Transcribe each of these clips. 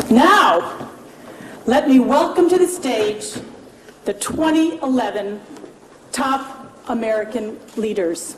Now, let me welcome to the stage the 2011 Top American Leaders.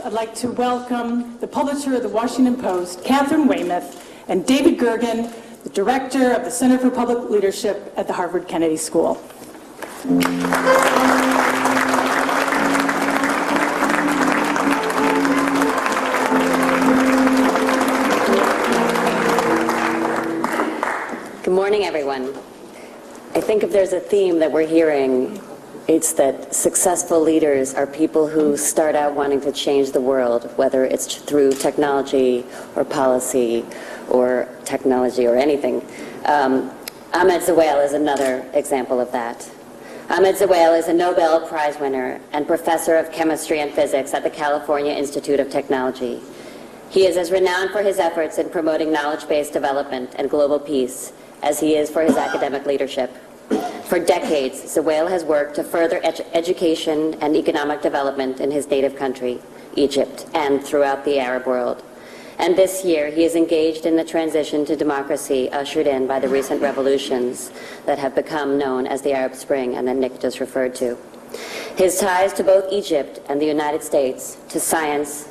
I'd like to welcome the publisher of the Washington Post, Catherine Weymouth, and David Gergen, the director of the Center for Public Leadership at the Harvard Kennedy School. Good morning, everyone. I think if there's a theme that we're hearing, it's that successful leaders are people who start out wanting to change the world, whether it's through technology or policy or technology or anything. Ahmed Zewail is another example of that. Ahmed Zewail is a Nobel Prize winner and professor of chemistry and physics at the California Institute of Technology. He is as renowned for his efforts in promoting knowledge-based development and global peace as he is for his academic leadership. For decades, Zewail has worked to further education and economic development in his native country, Egypt, and throughout the Arab world. And this year, he is engaged in the transition to democracy ushered in by the recent revolutions that have become known as the Arab Spring and that Nick just referred to. His ties to both Egypt and the United States, to science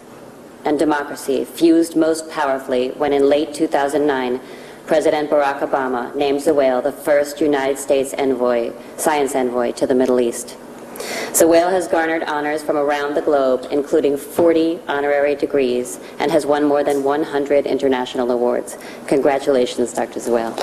and democracy, fused most powerfully when in late 2009, President Barack Obama named Zewail the first United States envoy, science envoy to the Middle East. Zewail has garnered honors from around the globe, including 40 honorary degrees, and has won more than 100 international awards. Congratulations, Dr. Zewail.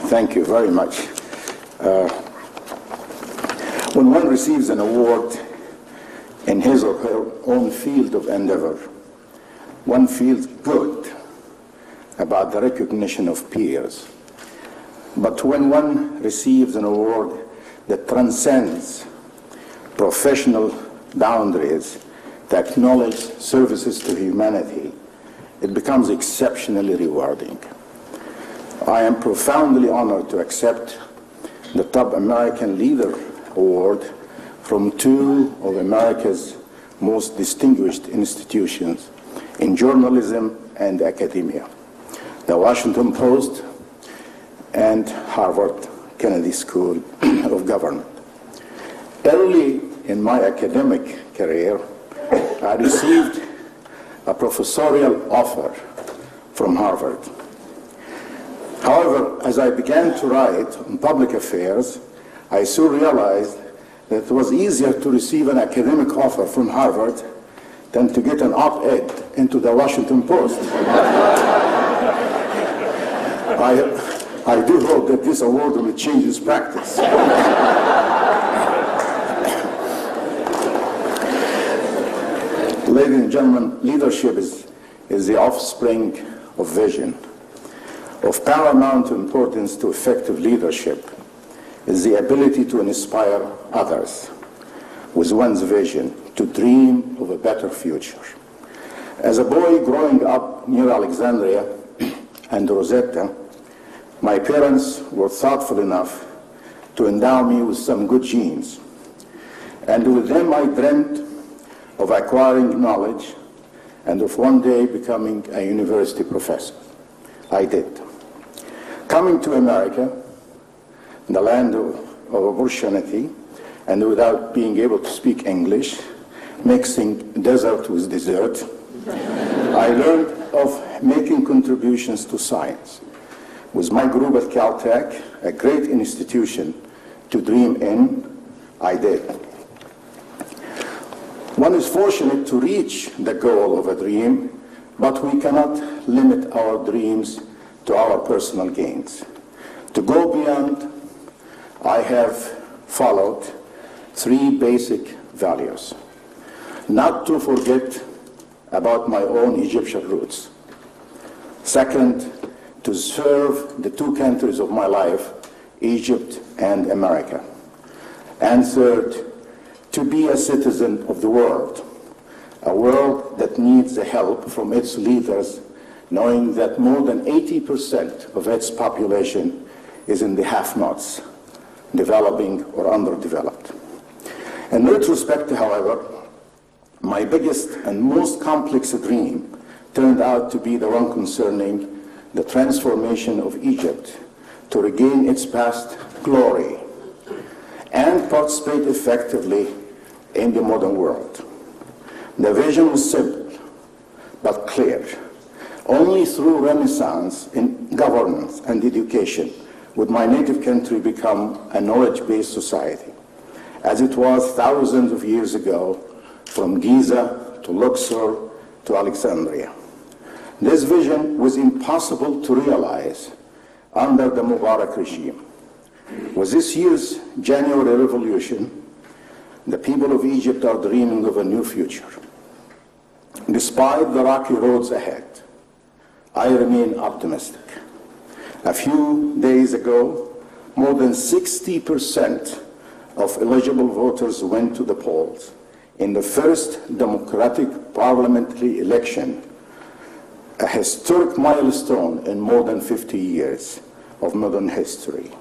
Thank you very much. When one receives an award in his or her own field of endeavor, one feels good about the recognition of peers. But when one receives an award that transcends professional boundaries, to acknowledge services to humanity, it becomes exceptionally rewarding. I am profoundly honored to accept the Top American Leader Award from two of America's most distinguished institutions in journalism and academia, the Washington Post and Harvard Kennedy School of Government. Early in my academic career, I received a professorial offer from Harvard. However, as I began to write on public affairs, I soon realized that it was easier to receive an academic offer from Harvard than to get an op-ed into the Washington Post. I do hope that this award will change this practice. Ladies and gentlemen, leadership is the offspring of vision. Of paramount importance to effective leadership is the ability to inspire others with one's vision, to dream of a better future. As a boy growing up near Alexandria and Rosetta, my parents were thoughtful enough to endow me with some good genes. And with them I dreamt of acquiring knowledge and of one day becoming a university professor. I did. Coming to America, the land of opportunity, and without being able to speak English, mixing desert with dessert, I learned of making contributions to science. With my group at Caltech, a great institution to dream in, I did. One is fortunate to reach the goal of a dream, but we cannot limit our dreams to our personal gains. To go beyond I have followed three basic values. Not to forget about my own Egyptian roots. Second, to serve the two countries of my life, Egypt and America. And third, to be a citizen of the world, a world that needs the help from its leaders, knowing that more than 80% of its population is in the have-nots, developing or underdeveloped. In retrospect, however, my biggest and most complex dream turned out to be the one concerning the transformation of Egypt to regain its past glory and participate effectively in the modern world. The vision was simple but clear. Only through renaissance in governance and education would my native country become a knowledge-based society, as it was thousands of years ago, from Giza to Luxor to Alexandria. This vision was impossible to realize under the Mubarak regime. With this year's January revolution, the people of Egypt are dreaming of a new future. Despite the rocky roads ahead, I remain optimistic. A few days ago, more than 60% of eligible voters went to the polls in the first democratic parliamentary election, a historic milestone in more than 50 years of modern history.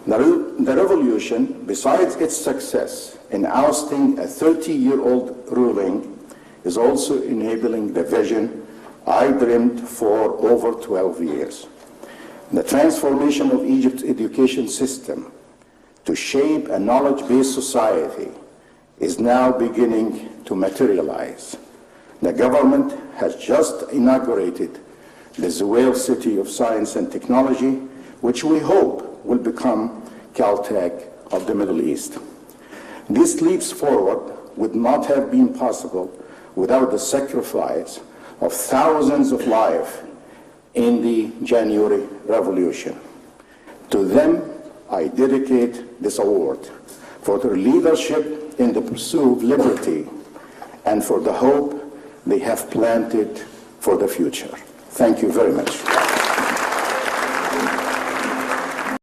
The revolution, besides its success in ousting a 30-year-old ruling, is also enabling the vision I dreamed for over 12 years. The transformation of Egypt's education system to shape a knowledge-based society is now beginning to materialize. The government has just inaugurated the Zowel City of Science and Technology, which we hope will become Caltech of the Middle East. These leaps forward would not have been possible without the sacrifice of thousands of lives in the January Revolution. To them, I dedicate this award for their leadership in the pursuit of liberty and for the hope they have planted for the future. Thank you very much.